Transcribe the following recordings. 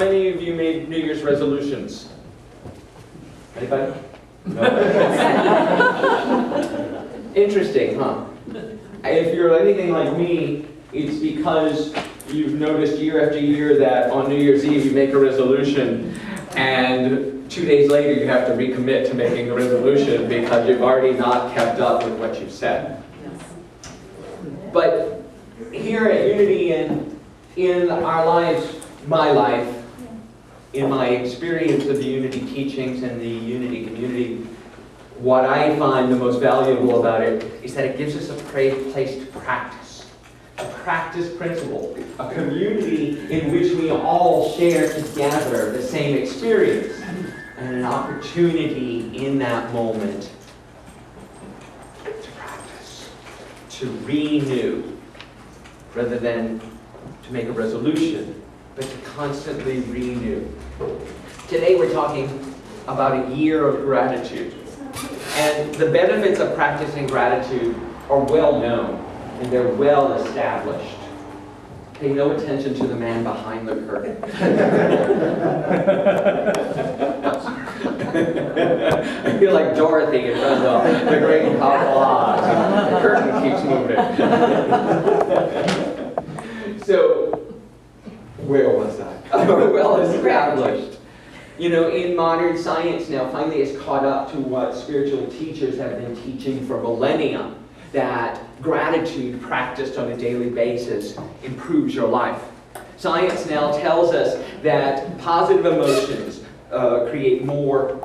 many of you made New Year's resolutions? Anybody? No? Interesting, huh? If you're anything like me, it's because you've noticed year after year that on New Year's Eve you make a resolution and 2 days later you have to recommit to making the resolution because you've already not kept up with what you've said. But here at Unity and in our lives, my life, in my experience of the Unity teachings and the Unity community, what I find the most valuable about it is that it gives us a place to practice. A practice principle. A community in which we all share together the same experience. And an opportunity in that moment to practice. To renew. Rather than to make a resolution, but to constantly renew. Today we're talking about a year of gratitude. And the benefits of practicing gratitude are well known and they're well established. Pay no attention to the man behind the curtain. I feel like Dorothy in front of the great and powerful Oz. The curtain keeps moving. So, where was I? Well established. You know, in modern science now, finally it's caught up to what spiritual teachers have been teaching for millennia, that gratitude practiced on a daily basis improves your life. Science now tells us that positive emotions create more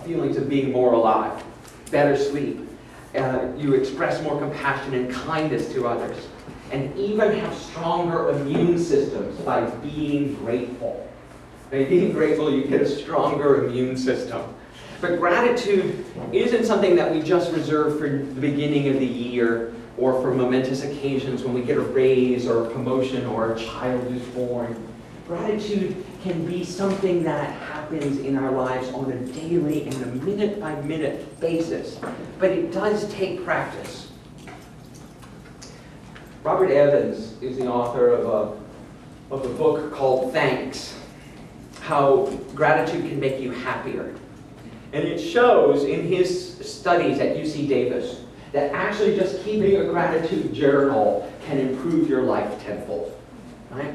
feelings of being more alive, better sleep. You express more compassion and kindness to others, and even have stronger immune systems by being grateful. By being grateful, you get a stronger immune system. But gratitude isn't something that we just reserve for the beginning of the year or for momentous occasions when we get a raise or a promotion or a child is born. Gratitude can be something that happens in our lives on a daily and a minute-by-minute basis. But it does take practice. Robert Evans is the author of a book called Thanks, How Gratitude Can Make You Happier. And it shows in his studies at UC Davis that actually just keeping a gratitude journal can improve your life tenfold. Right?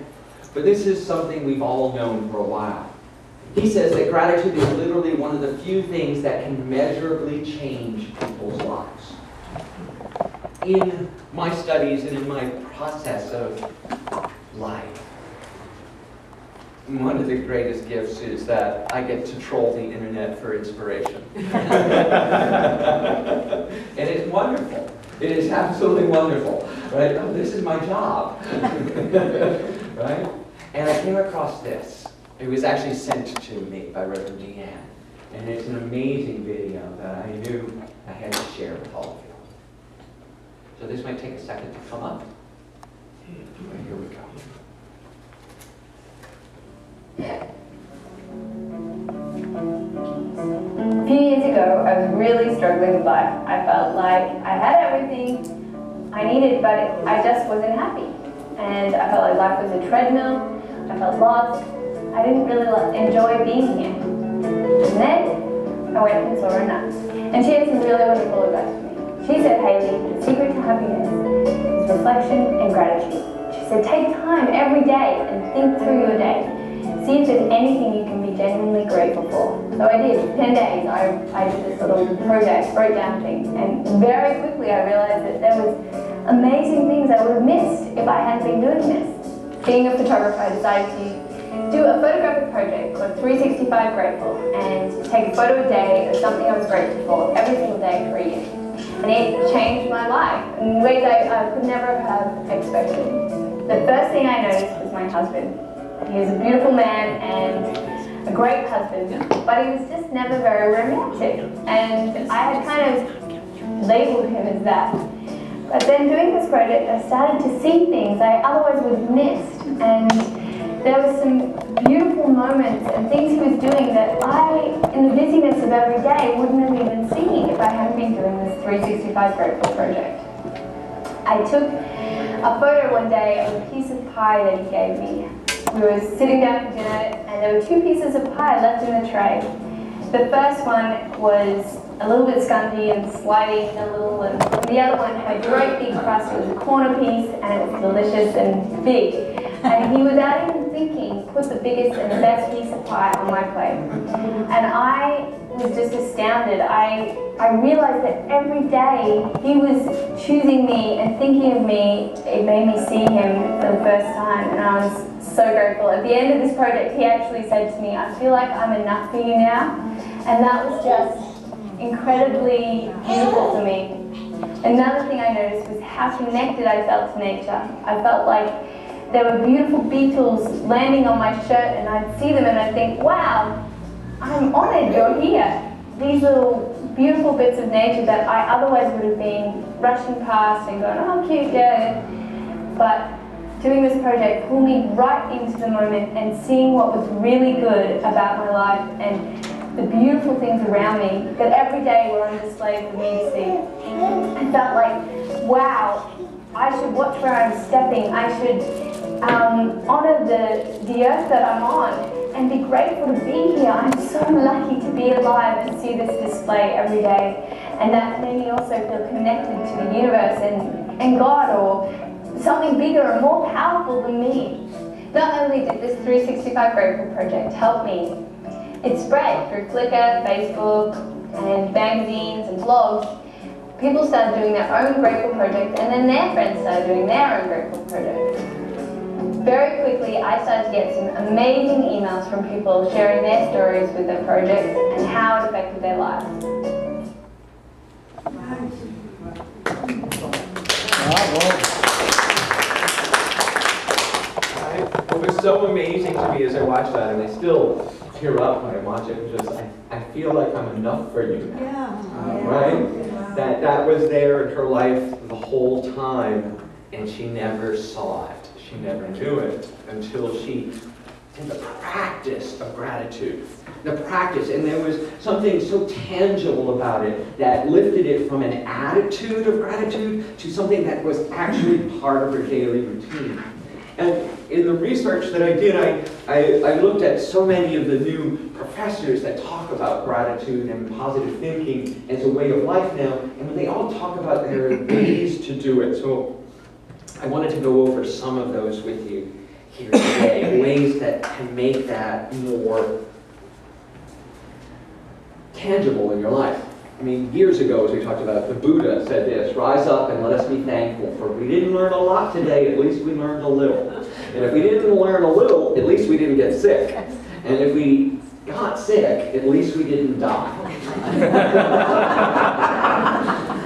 But this is something we've all known for a while. He says that gratitude is literally one of the few things that can measurably change people's lives. In my studies and in my process of life, one of the greatest gifts is that I get to troll the internet for inspiration. And it's wonderful. It is absolutely wonderful. Right? Oh, this is my job. Right? And I came across this. It was actually sent to me by Reverend Deanne. And it's an amazing video that I knew I had to share with all of you. So this might take a second to come up. And here we go. A few years ago, I was really struggling with life. I felt like I had everything I needed, but I just wasn't happy. And I felt like life was a treadmill. I felt lost. I didn't really enjoy being here. And then I went and saw a nurse. And she had some really wonderful advice for me. She said, Hayley, the secret to happiness is reflection and gratitude. She said, take time every day and think through your day. See if there's anything you can be genuinely grateful for. So I did. 10 days, I did this little project, wrote down things, and very quickly I realized that there was amazing things I would have missed if I hadn't been doing this. Being a photographer, I decided to do a photographic project called 365 Grateful and take a photo a day of something I was grateful for every single day for a year. And it changed my life in ways I could never have expected. The first thing I noticed was my husband. He was a beautiful man and a great husband, but he was just never very romantic. And I had kind of labeled him as that. But then doing this project, I started to see things I otherwise would have missed. And there were some beautiful moments and things he was doing that I, in the busyness of every day, wouldn't have even seen if I hadn't been doing this 365 Grateful project. I took a photo one day of a piece of pie that he gave me. We were sitting down for dinner, and and there were 2 pieces of pie left in the tray. The first one was a little bit scungy and sliding a little, and the other one had a great big crust. It was a corner piece, and it was delicious and big. And he, without even thinking, put the biggest and the best piece of pie on my plate. And I was just astounded. I realized that every day he was choosing me and thinking of me. It made me see him for the first time, and I was so grateful. At the end of this project, he actually said to me, "I feel like I'm enough for you now." And that was just incredibly beautiful for me. Another thing I noticed was how connected I felt to nature. I felt like there were beautiful beetles landing on my shirt, and I'd see them and I'd think, wow, I'm honored you're here. These little beautiful bits of nature that I otherwise would have been rushing past and going, oh, cute, yeah. But doing this project pulled me right into the moment and seeing what was really good about my life and the beautiful things around me that every day were on display for me to see. I felt like, wow, I should watch where I'm stepping. I should honor the earth that I'm on and be grateful to be here. I'm so lucky to be alive and see this display every day. And that made me also feel connected to the universe and God, or something bigger and more powerful than me. Not only did this 365 Grateful project help me, it spread through Flickr, Facebook, and magazines and blogs. People started doing their own Grateful project, and then their friends started doing their own Grateful project. Very quickly, I started to get some amazing emails from people sharing their stories with their projects and how it affected their lives. It was so amazing to me as I watched that, and I still tear up when I watch it. Just I feel like I'm enough for you now, right? That was there in her life the whole time, and she never saw it. She never knew it until she did the practice of gratitude. The practice, and there was something so tangible about it that lifted it from an attitude of gratitude to something that was actually part of her daily routine. And in the research that I did, I looked at so many of the new professors that talk about gratitude and positive thinking as a way of life now, and they all talk about their ways to do it. So I wanted to go over some of those with you here today, ways that can make that more tangible in your life. I mean, years ago, as we talked about, the Buddha said this, rise up and let us be thankful, for if we didn't learn a lot today, at least we learned a little. And if we didn't learn a little, at least we didn't get sick. And if we got sick, at least we didn't die.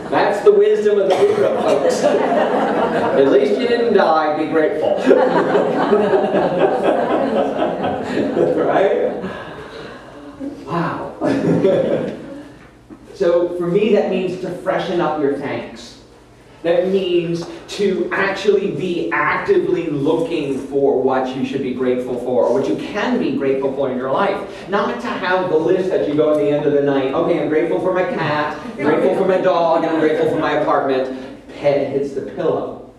That's the wisdom of the Buddha, folks. At least you didn't die, be grateful. Right? Wow. So for me, that means to freshen up your thanks. That means to actually be actively looking for what you should be grateful for, or what you can be grateful for in your life. Not to have the list that you go at the end of the night. Okay, I'm grateful for my cat, I'm grateful for my dog, and I'm grateful for my apartment. Head hits the pillow.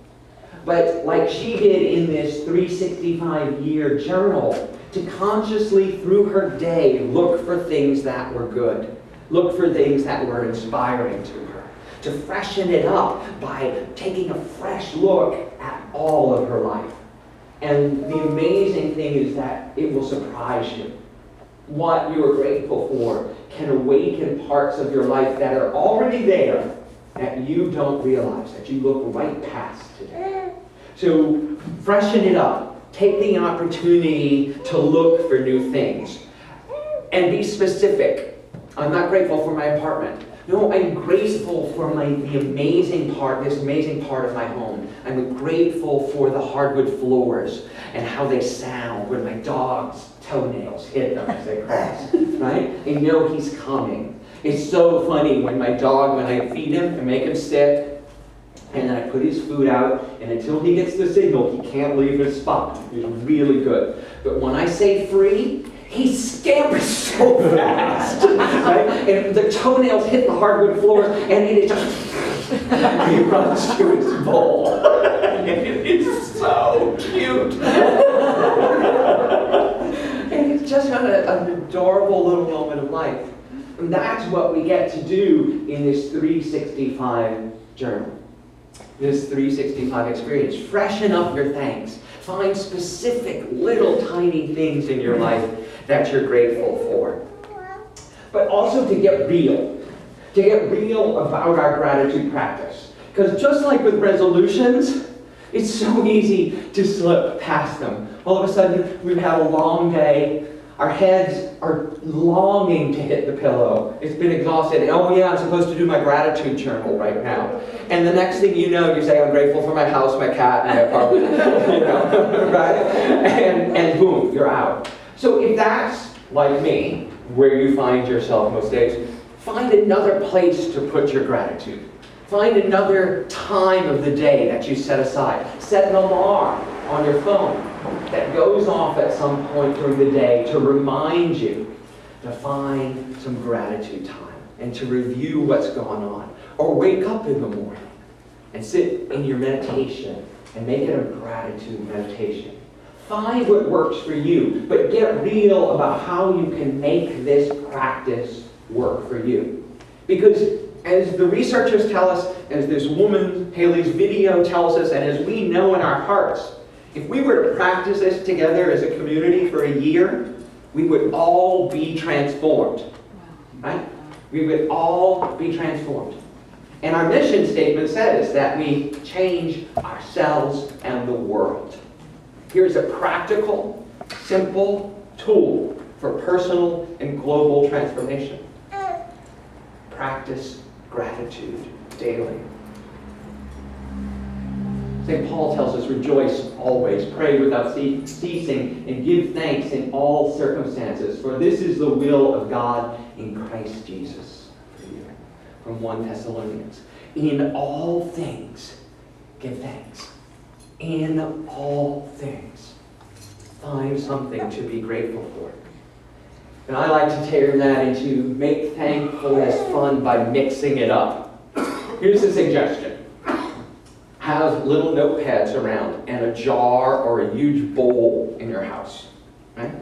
But like she did in this 365-year journal, to consciously, through her day, look for things that were good. Look for things that were inspiring to her. To freshen it up by taking a fresh look at all of her life. And the amazing thing is that it will surprise you. What you are grateful for can awaken parts of your life that are already there that you don't realize, that you look right past today. So freshen it up. Take the opportunity to look for new things. And be specific. I'm not grateful for my apartment. No, I'm grateful for this amazing part of my home. I'm grateful for the hardwood floors and how they sound when my dog's toenails hit them as they cross, right? I know he's coming. It's so funny when my dog, when I feed him and make him sit, and then I put his food out, and until he gets the signal, he can't leave his spot. He's really good. But when I say free, he scampers so fast, right? And the toenails hit the hardwood floors, and it just, he runs to his bowl. And it is so cute. And it's just an adorable little moment of life. And that's what we get to do in this 365 journal. This 365 experience. Freshen up your thanks. Find specific little tiny things in your life that you're grateful for. But also to get real. To get real about our gratitude practice. Because just like with resolutions, it's so easy to slip past them. All of a sudden, we've had a long day. Our heads are longing to hit the pillow. It's been exhausted. And, oh yeah, I'm supposed to do my gratitude journal right now. And the next thing you know, you say, I'm grateful for my house, my cat, and my apartment. You know, right? And boom, you're out. So if that's, like me, where you find yourself most days, find another place to put your gratitude. Find another time of the day that you set aside. Set an alarm on your phone that goes off at some point during the day to remind you to find some gratitude time and to review what's going on. Or wake up in the morning and sit in your meditation and make it a gratitude meditation. Find what works for you, but get real about how you can make this practice work for you. Because as the researchers tell us, as this woman, Haley's video tells us, and as we know in our hearts, if we were to practice this together as a community for a year, we would all be transformed. Right? We would all be transformed. And our mission statement says that we change ourselves and the world. Here's a practical, simple tool for personal and global transformation. Practice gratitude daily. St. Paul tells us, rejoice always, pray without ceasing, and give thanks in all circumstances, for this is the will of God in Christ Jesus for you. From 1 Thessalonians. In all things, give thanks. In all things, find something to be grateful for. And I like to turn that into make thankfulness fun by mixing it up. Here's a suggestion. Have little notepads around and a jar or a huge bowl in your house. Right?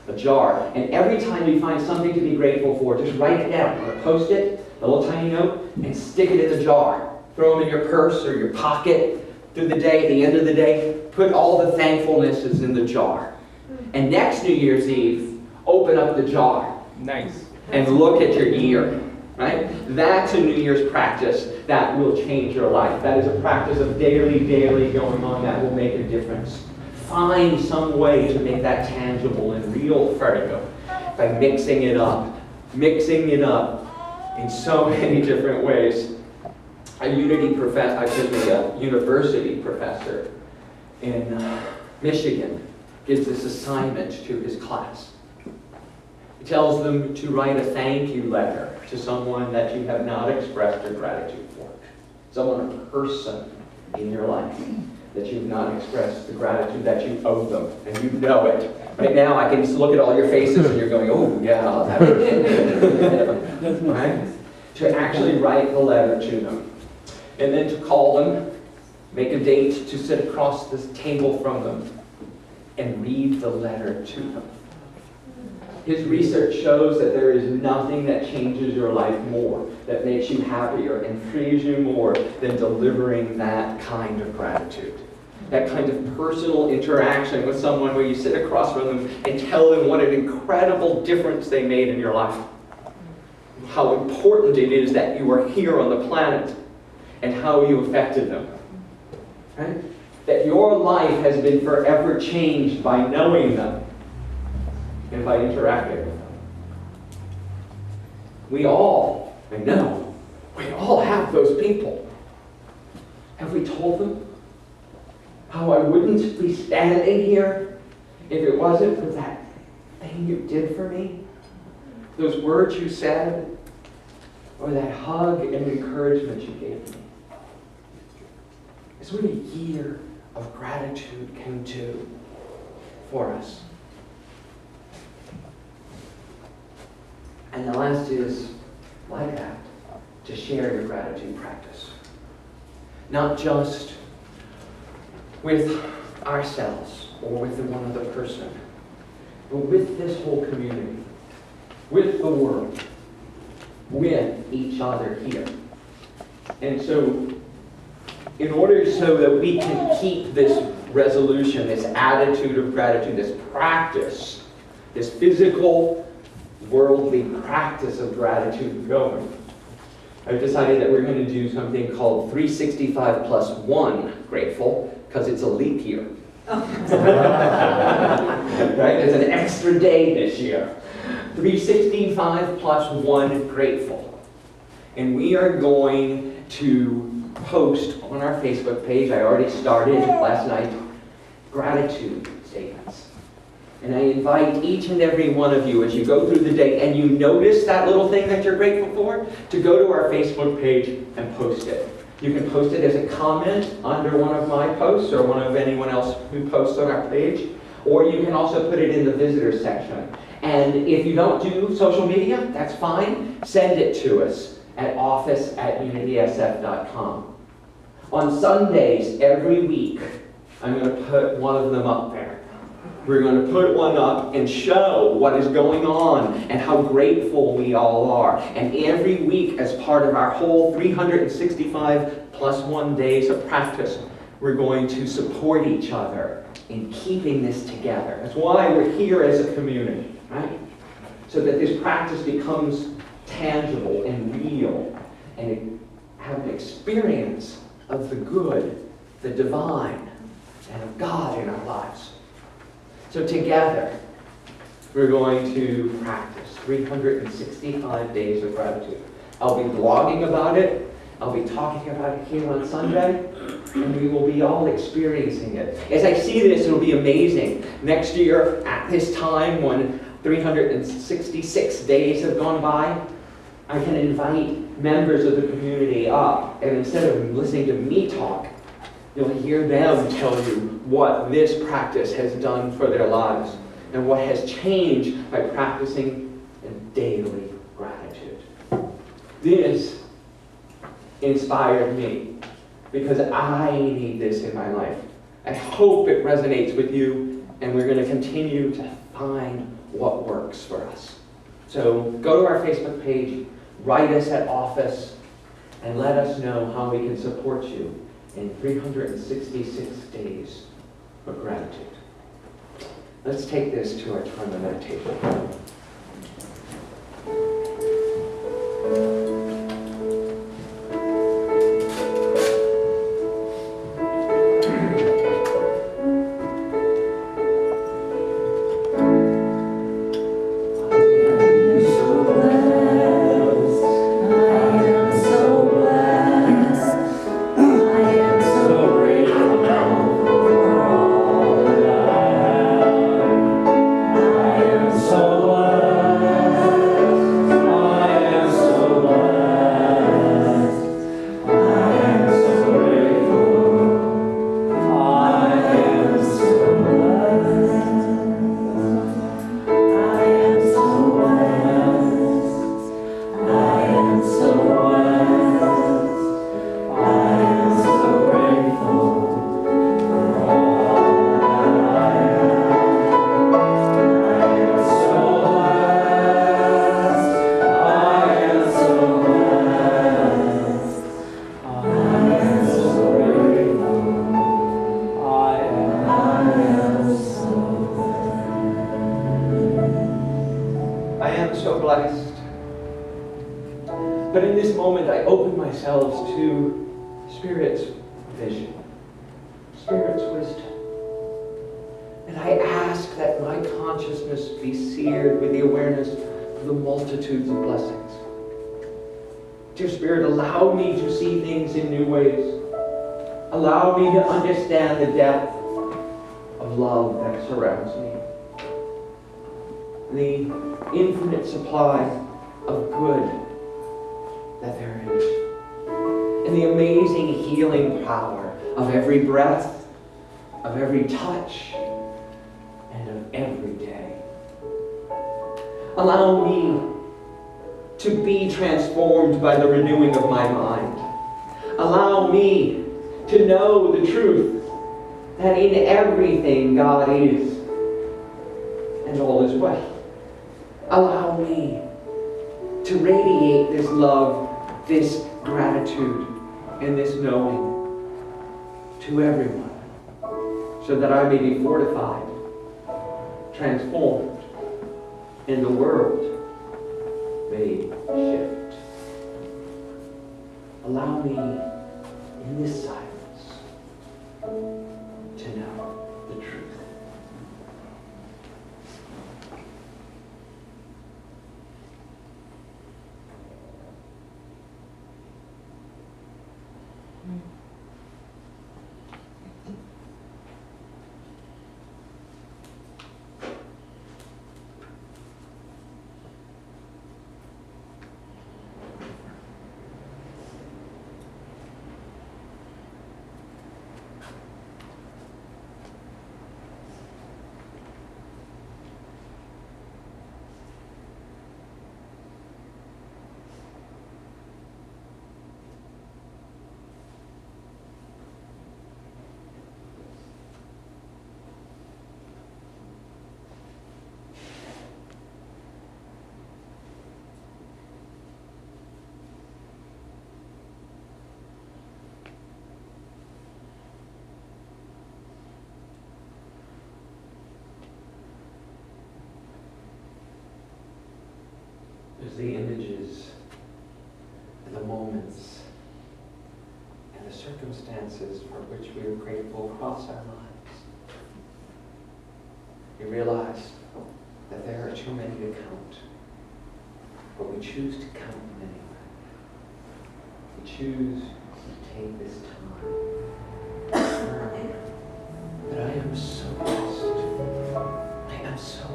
A jar. And every time you find something to be grateful for, just write it down on a Post-it, a little tiny note, and stick it in the jar. Throw them in your purse or your pocket through the day. At the end of the day, put all the thankfulnesses in the jar. And next New Year's Eve, open up the jar. Nice. And look at your ear. Right? That's a New Year's practice that will change your life. That is a practice of daily going on that will make a difference. Find some way to make that tangible and real for you by mixing it up in so many different ways. A university professor in Michigan gives this assignment to his class. He tells them to write a thank you letter to someone that you have not expressed your gratitude for. Someone, a person in your life that you've not expressed the gratitude that you owe them, and you know it. Right now, I can just look at all your faces and you're going, oh, yeah, that's right? To actually write the letter to them. And then to call them, make a date to sit across this table from them, and read the letter to them. His research shows that there is nothing that changes your life more, that makes you happier and frees you more than delivering that kind of gratitude. That kind of personal interaction with someone where you sit across from them and tell them what an incredible difference they made in your life. How important it is that you are here on the planet and how you affected them. Right? That your life has been forever changed by knowing them and by interacting with them. We all have those people. Have we told them how I wouldn't be standing here if it wasn't for that thing you did for me? Those words you said, or that hug and encouragement you gave me. It's what a year of gratitude can do for us. And the last is, like that, to share your gratitude practice. Not just with ourselves or with the one other person, but with this whole community, with the world, with each other here. And so, in order so that we can keep this resolution, this attitude of gratitude, this practice, this physical, worldly practice of gratitude going, I've decided that we're going to do something called 365 plus 1 grateful, because it's a leap year. Right? There's an extra day this year. 365 plus 1 grateful. And we are going to post on our Facebook page, I already started last night, gratitude statements. And I invite each and every one of you, as you go through the day and you notice that little thing that you're grateful for, to go to our Facebook page and post it. You can post it as a comment under one of my posts or one of anyone else who posts on our page, or you can also put it in the visitors section. And if you don't do social media, that's fine. Send it to us at office@unitysf.com. On Sundays every week, I'm going to put one of them up there. We're going to put one up and show what is going on and how grateful we all are. And every week, as part of our whole 365 plus 1 days of practice, we're going to support each other in keeping this together. That's why we're here as a community, right? So that this practice becomes tangible and real, and have an experience of the good, the divine, and of God in our lives. So together, we're going to practice 365 days of gratitude. I'll be blogging about it. I'll be talking about it here on Sunday. And we will be all experiencing it. As I see this, it'll be amazing. Next year, at this time, when 366 days have gone by, I can invite members of the community up. And instead of listening to me talk, you'll hear them tell you what this practice has done for their lives and what has changed by practicing daily gratitude. This inspired me because I need this in my life. I hope it resonates with you, and we're going to continue to find what works for us. So go to our Facebook page, write us at office, and let us know how we can support you in 366 days of gratitude. Let's take this to our time of meditation. But in this moment, I open myself to Spirit's vision, Spirit's wisdom. And I ask that my consciousness be seared with the awareness of the multitudes of blessings. Dear Spirit, allow me to see things in new ways. Allow me to understand the depth of love that surrounds me. The infinite supply of good that there is. And the amazing healing power of every breath, of every touch, and of every day. Allow me to be transformed by the renewing of my mind. Allow me to know the truth that in everything God is, and all is well. Allow me to radiate this love, this gratitude, and this knowing to everyone, so that I may be fortified, transformed, and the world may shift. Allow me in this silence to know the truth. There's the images and the moments and the circumstances for which we are grateful across our lives. We realize that there are too many to count, but we choose to count them anyway. We choose to take this time to affirm that I am so blessed. I am so